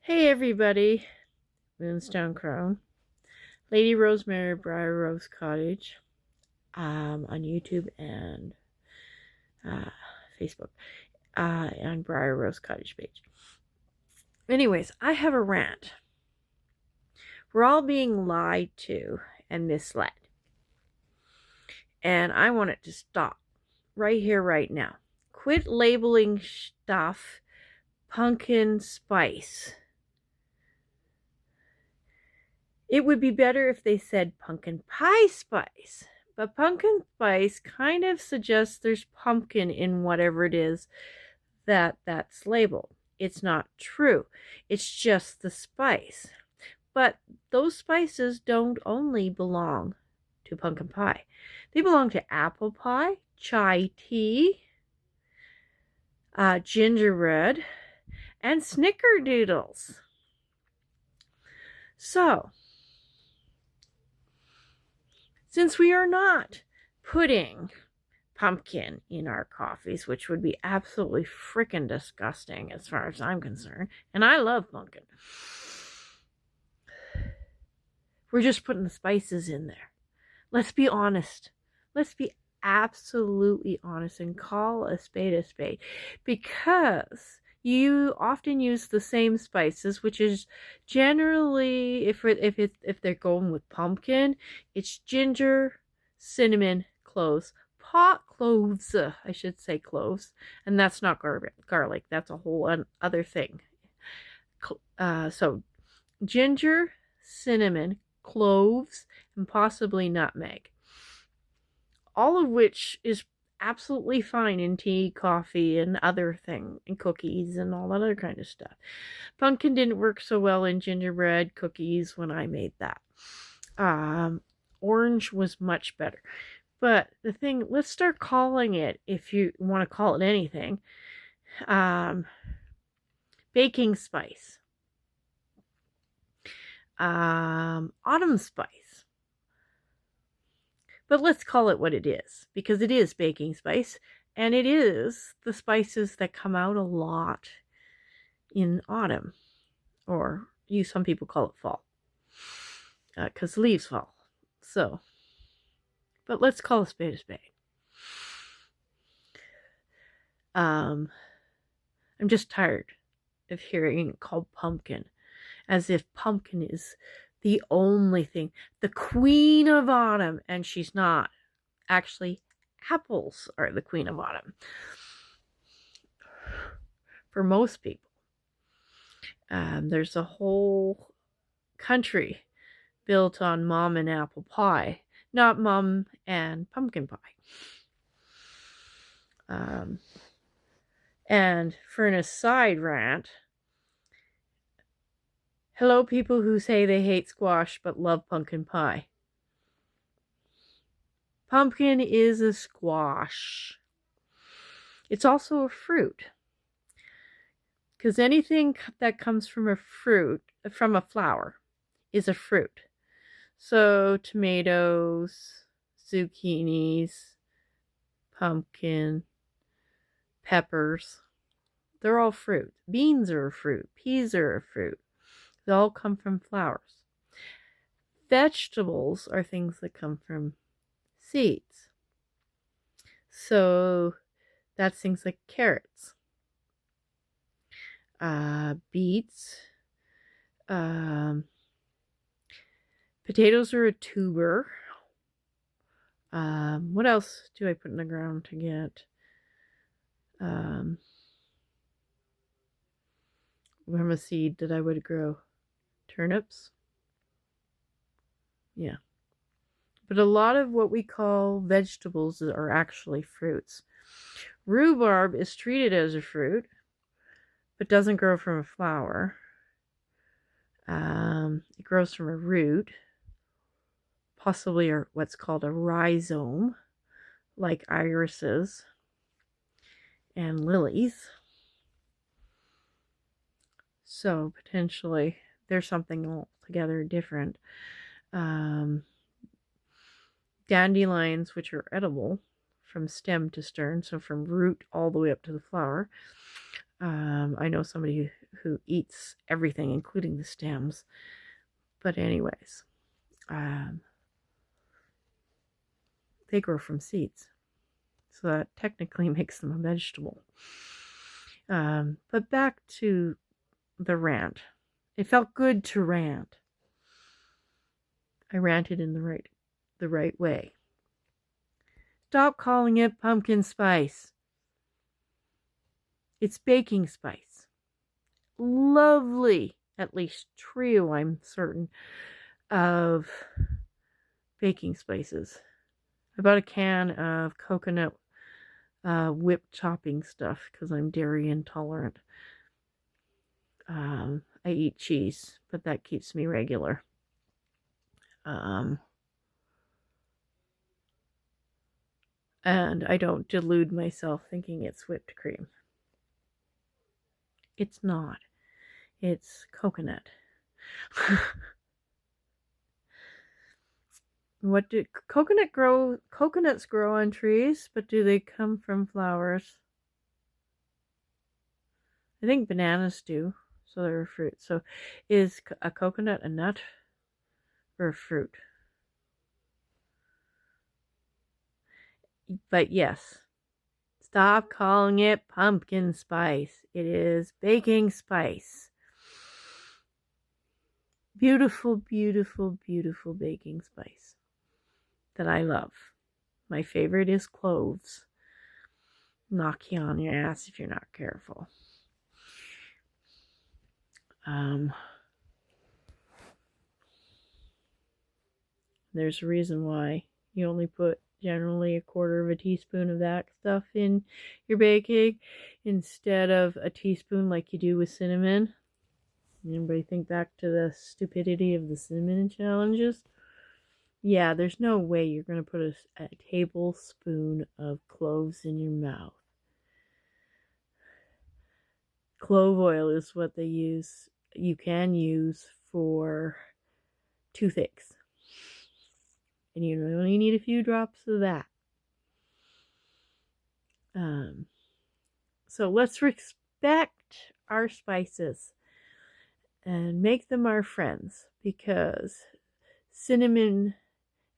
Hey everybody, Moonstone Crone, Lady Rosemary Briar Rose Cottage, on YouTube and uh, Facebook, and Briar Rose Cottage page. Anyways, I have a rant. We're all being lied to and misled, and I want it to stop right here, right now. Quit labeling stuff pumpkin spice. It would be better if they said pumpkin pie spice. But pumpkin spice kind of suggests there's pumpkin in whatever it is that's labeled. It's not true. It's just the spice. But those spices don't only belong to pumpkin pie. They belong to apple pie, chai tea, gingerbread, and snickerdoodles. So, since we are not putting pumpkin in our coffees, which would be absolutely freaking disgusting as far as I'm concerned, and I love pumpkin, we're just putting the spices in there. Let's be honest. Let's be absolutely honest and call a spade, because you often use the same spices, which is generally, if they're going with pumpkin, it's ginger, cinnamon, cloves, pot cloves, I should say cloves, and that's not garlic. That's a whole other thing. So ginger, cinnamon, cloves, and possibly nutmeg. All of which is absolutely fine in tea, coffee, and other things, and cookies, and all that other kind of stuff. Pumpkin didn't work so well in gingerbread cookies when I made that. Orange was much better. But the thing, let's start calling it, if you want to call it anything, baking spice, autumn spice. But let's call it what it is, because it is baking spice, and it is the spices that come out a lot in autumn, or some people call it fall, because leaves fall. So, but let's call a spade a spade. I'm just tired of hearing it called pumpkin, as if pumpkin is the only thing, the queen of autumn, and she's not. Actually, apples are the queen of autumn for most people. There's a whole country built on mom and apple pie, not mom and pumpkin pie. And for an aside rant, hello people who say they hate squash but love pumpkin pie. Pumpkin is a squash. It's also a fruit. Because anything that comes from a flower, is a fruit. So tomatoes, zucchinis, pumpkin, peppers, they're all fruit. Beans are a fruit. Peas are a fruit. They all come from flowers. Vegetables are things that come from seeds. So that's things like carrots, beets, potatoes are a tuber. What else do I put in the ground to get? From a seed that I would grow. Turnips. Yeah. But a lot of what we call vegetables are actually fruits. Rhubarb is treated as a fruit, but doesn't grow from a flower. It grows from a root, possibly what's called a rhizome, like irises and lilies. So potentially there's something altogether different. Dandelions, which are edible from stem to stern, so from root all the way up to the flower. I know somebody who eats everything, including the stems. But anyways, they grow from seeds. So that technically makes them a vegetable. But back to the rant. It felt good to rant. I ranted in the right way. Stop calling it pumpkin spice. It's baking spice. Lovely, at least trio, I'm certain, of baking spices. I bought a can of coconut whipped topping stuff because I'm dairy intolerant. I eat cheese, but that keeps me regular. And I don't delude myself thinking it's whipped cream. It's not. It's coconut. What do coconuts grow on trees, but do they come from flowers? I think bananas do, so they're a fruit. So is a coconut a nut or a fruit? But yes, stop calling it pumpkin spice. It is baking spice. Beautiful, beautiful, beautiful baking spice that I love. My favorite is cloves. Knock you on your ass if you're not careful. There's a reason why you only put generally 1/4 of a teaspoon of that stuff in your baking instead of a teaspoon like you do with cinnamon. Anybody think back to the stupidity of the cinnamon challenges? Yeah, there's no way you're going to put a tablespoon of cloves in your mouth. Clove oil is what they use. You can use for toothaches. And you only need a few drops of that. So let's respect our spices and make them our friends, because cinnamon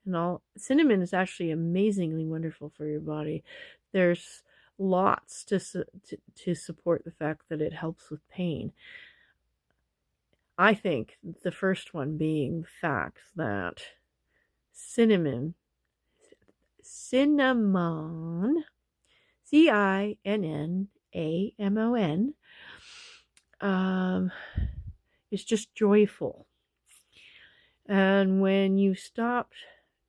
is actually amazingly wonderful for your body. There's lots to support the fact that it helps with pain. I think the first one being the fact that cinnamon, cinnamon, is just joyful. And when you stop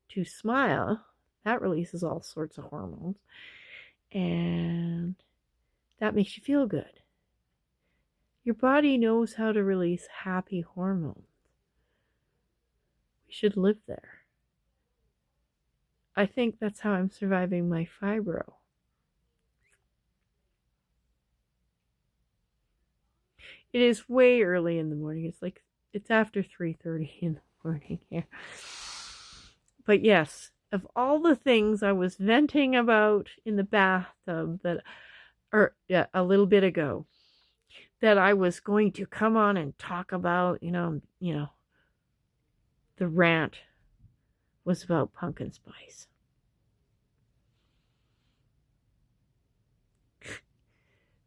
to smile, that releases all sorts of hormones. And that makes you feel good. Your body knows how to release happy hormones. We should live there. I think that's how I'm surviving my fibro. It is way early in the morning. It's after 3:30 in the morning here. But yes, of all the things I was venting about in the bathtub a little bit ago, that I was going to come on and talk about, the rant was about pumpkin spice.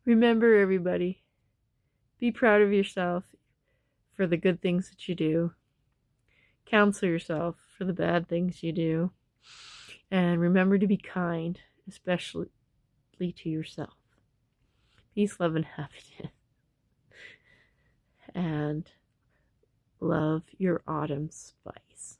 Remember, everybody, be proud of yourself for the good things that you do. Counsel yourself for the bad things you do. And remember to be kind, especially to yourself. Peace, love, and happiness. And love your autumn spice.